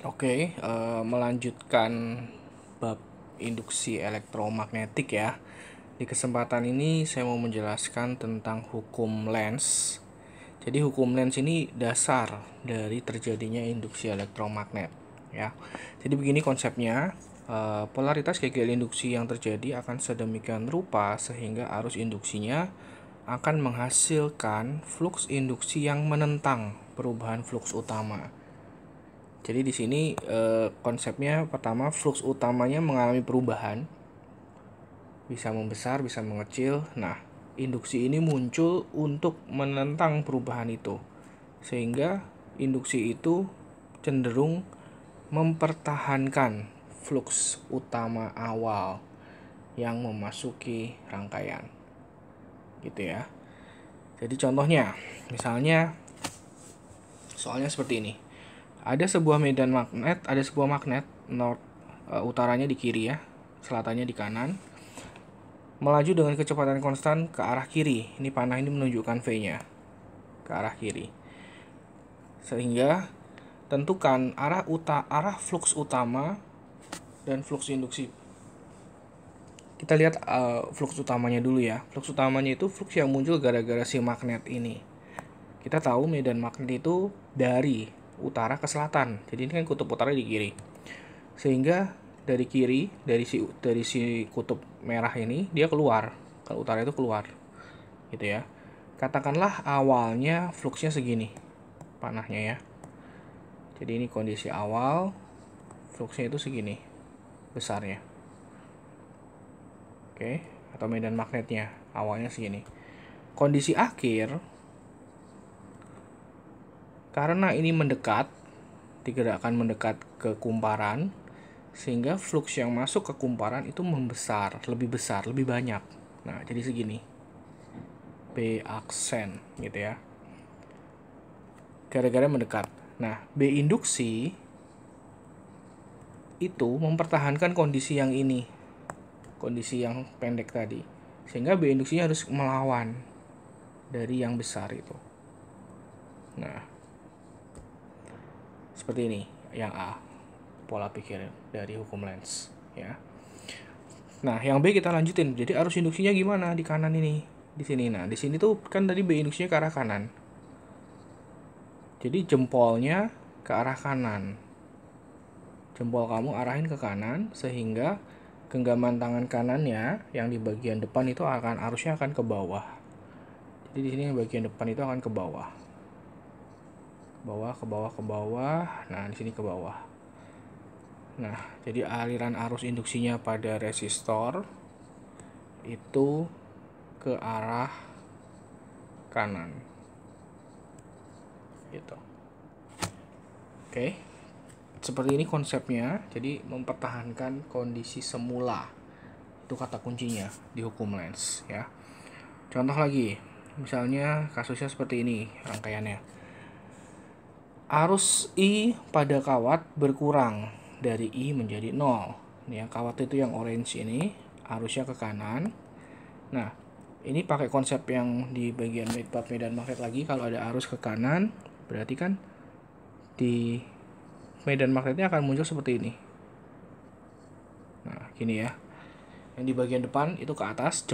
Oke, melanjutkan bab induksi elektromagnetik ya. Di kesempatan ini saya mau menjelaskan tentang hukum Lenz. Jadi hukum Lenz ini dasar dari terjadinya induksi elektromagnet ya. Jadi begini konsepnya, polaritas gegel induksi yang terjadi akan sedemikian rupa sehingga arus induksinya akan menghasilkan flux induksi yang menentang perubahan flux utama. Jadi di sini konsepnya pertama, flux utamanya mengalami perubahan, bisa membesar, bisa mengecil. Nah, induksi ini muncul untuk menentang perubahan itu, sehingga induksi itu cenderung mempertahankan flux utama awal yang memasuki rangkaian, gitu ya. Jadi contohnya, misalnya soalnya seperti ini. Ada sebuah medan magnet, ada sebuah magnet utaranya di kiri ya, selatannya di kanan. Melaju dengan kecepatan konstan ke arah kiri. Ini panah ini menunjukkan V-nya ke arah kiri. Sehingga tentukan arah flux utama dan flux induksi. Kita lihat flux utamanya dulu ya. Flux utamanya itu flux yang muncul gara-gara si magnet ini. Kita tahu medan magnet itu dari utara ke selatan. Jadi ini kan kutub utara di kiri. Sehingga dari kiri, dari si kutub merah ini dia keluar. Ke utara itu keluar. Gitu ya. Katakanlah awalnya fluxnya segini. Panahnya ya. Jadi ini kondisi awal, fluxnya itu segini besarnya. Oke, atau medan magnetnya awalnya segini. Kondisi akhir, karena ini mendekat, digerakkan mendekat ke kumparan, sehingga flux yang masuk ke kumparan itu membesar, lebih banyak. Nah, jadi segini. B aksen gitu ya. Gara-gara mendekat. Nah, B induksi itu mempertahankan kondisi yang ini. Kondisi yang pendek tadi. Sehingga B induksinya harus melawan dari yang besar itu. Nah, seperti ini yang A, pola pikir dari hukum Lenz ya. Nah, yang B kita lanjutin. Jadi arus induksinya gimana di kanan ini? Di sini. Nah, di sini tuh kan tadi B induksinya ke arah kanan. Jadi jempolnya ke arah kanan. Jempol kamu arahin ke kanan sehingga genggaman tangan kanannya yang di bagian depan itu arusnya akan ke bawah. Jadi di sini bagian depan itu akan ke bawah. Ke bawah. Nah, di sini ke bawah. Nah, jadi aliran arus induksinya pada resistor itu ke arah kanan. Gitu. Oke. Seperti ini konsepnya. Jadi mempertahankan kondisi semula. Itu kata kuncinya di hukum Lenz ya. Contoh lagi. Misalnya kasusnya seperti ini rangkaiannya. Arus I pada kawat berkurang dari I menjadi 0. Ini yang kawat itu yang orange ini, arusnya ke kanan. Nah, ini pakai konsep yang di bagian bab medan magnet lagi. Kalau ada arus ke kanan, berarti kan di medan magnetnya akan muncul seperti ini. Nah, gini ya. Yang di bagian depan itu ke atas,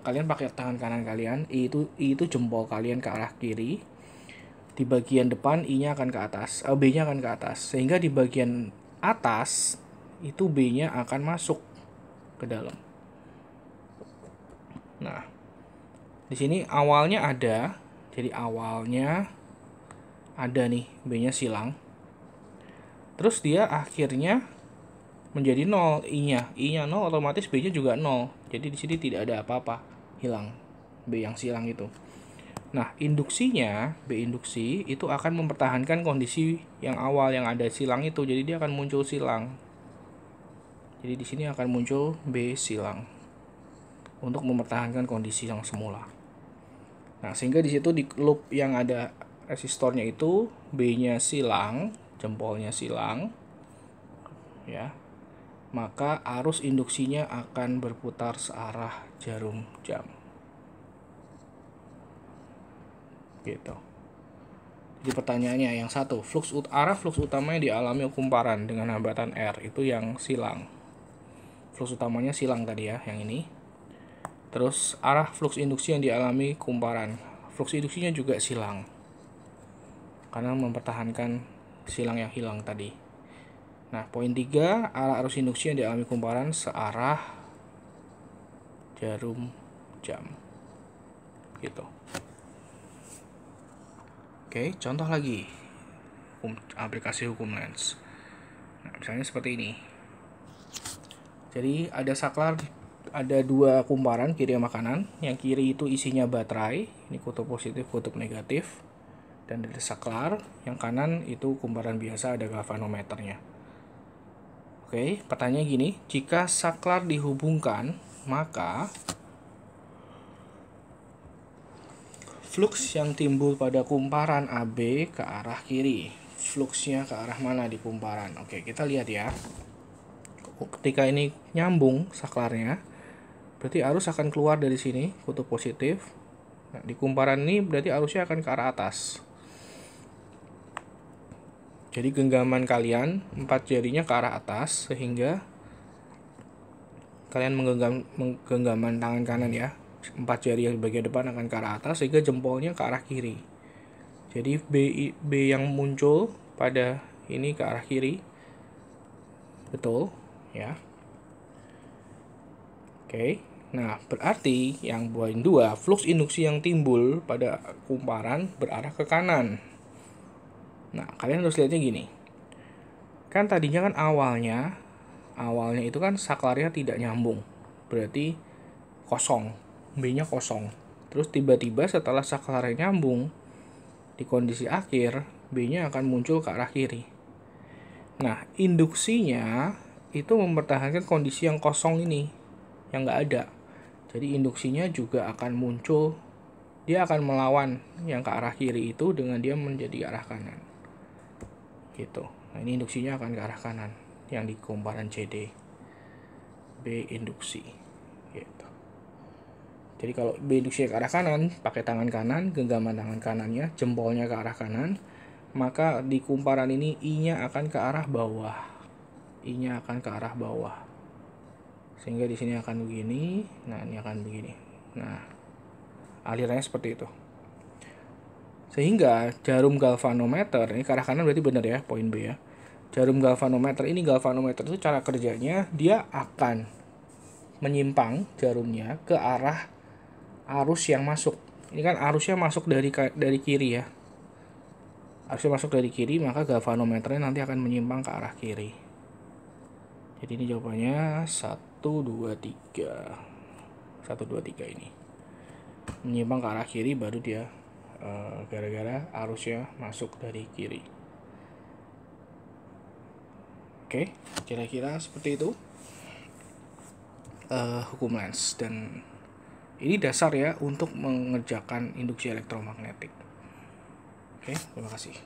kalian pakai tangan kanan kalian, I itu jempol kalian ke arah kiri. Di bagian depan I-nya akan ke atas, B-nya akan ke atas. Sehingga di bagian atas itu B-nya akan masuk ke dalam. Nah, di sini awalnya ada, jadi awalnya ada nih B-nya silang. Terus dia akhirnya menjadi 0 I-nya. I-nya 0 otomatis B-nya juga 0. Jadi di sini tidak ada apa-apa, hilang B yang silang itu. Nah, induksinya, B induksi itu akan mempertahankan kondisi yang awal yang ada silang itu. Jadi dia akan muncul silang. Jadi di sini akan muncul B silang untuk mempertahankan kondisi yang semula. Nah, sehingga di situ di loop yang ada resistornya itu B-nya silang, jempolnya silang. Ya. Maka arus induksinya akan berputar searah jarum jam. Gitu. Jadi pertanyaannya yang satu, arah flux utama yang dialami kumparan dengan hambatan R itu yang silang. Flux utamanya silang tadi ya, yang ini. Terus arah flux induksi yang dialami kumparan, flux induksinya juga silang, karena mempertahankan silang yang hilang tadi. Nah, poin 3, arah arus induksi yang dialami kumparan searah jarum jam. Gitu. Oke, contoh lagi aplikasi hukum Lenz. Nah, misalnya seperti ini. Jadi ada dua kumparan kiri sama kanan. Yang kiri itu isinya baterai, ini kutub positif, kutub negatif, dan ada saklar. Yang kanan itu kumparan biasa, ada galvanometernya. Oke, pertanyaan gini, jika saklar dihubungkan, maka flux yang timbul pada kumparan AB ke arah kiri. Fluxnya ke arah mana di kumparan? Oke, kita lihat ya. Ketika ini nyambung saklarnya, berarti arus akan keluar dari sini, kutub positif. Nah, di kumparan ini berarti arusnya akan ke arah atas. Jadi genggaman kalian, 4 jarinya ke arah atas, sehingga kalian menggenggaman tangan kanan ya. 4 jari yang bagian depan akan ke arah atas, sehingga jempolnya ke arah kiri. Jadi B yang muncul pada ini ke arah kiri. Betul ya. Oke. Nah, berarti yang poin 2, flux induksi yang timbul pada kumparan berarah ke kanan. Nah, kalian harus lihatnya gini. Kan tadinya kan awalnya itu kan saklarnya tidak nyambung. Berarti kosong. B-nya kosong. Terus tiba-tiba setelah saklarnya nyambung, di kondisi akhir, B-nya akan muncul ke arah kiri. Nah, induksinya itu mempertahankan kondisi yang kosong ini, yang nggak ada. Jadi induksinya juga akan muncul, dia akan melawan yang ke arah kiri itu dengan dia menjadi arah kanan. Gitu. Nah, ini induksinya akan ke arah kanan, yang di kumparan CD. B induksi. Gitu. Jadi kalau B induksi ke arah kanan, pakai tangan kanan, genggaman tangan kanannya, jempolnya ke arah kanan, maka di kumparan ini I-nya akan ke arah bawah. I-nya akan ke arah bawah. Sehingga di sini akan begini, nah ini akan begini. Nah, alirannya seperti itu. Sehingga jarum galvanometer, ini ke arah kanan berarti benar ya, poin B ya. Jarum galvanometer itu cara kerjanya, dia akan menyimpang jarumnya ke arah arus yang masuk. Ini kan arusnya masuk dari kiri ya. Arusnya masuk dari kiri, maka galvanometernya nanti akan menyimpang ke arah kiri. Jadi ini jawabannya 1, 2, 3. 1, 2, 3 ini. Menyimpang ke arah kiri baru dia gara-gara arusnya masuk dari kiri. Oke, kira-kira seperti itu hukum Lenz, dan ini dasar ya untuk mengerjakan induksi elektromagnetik. Oke, terima kasih.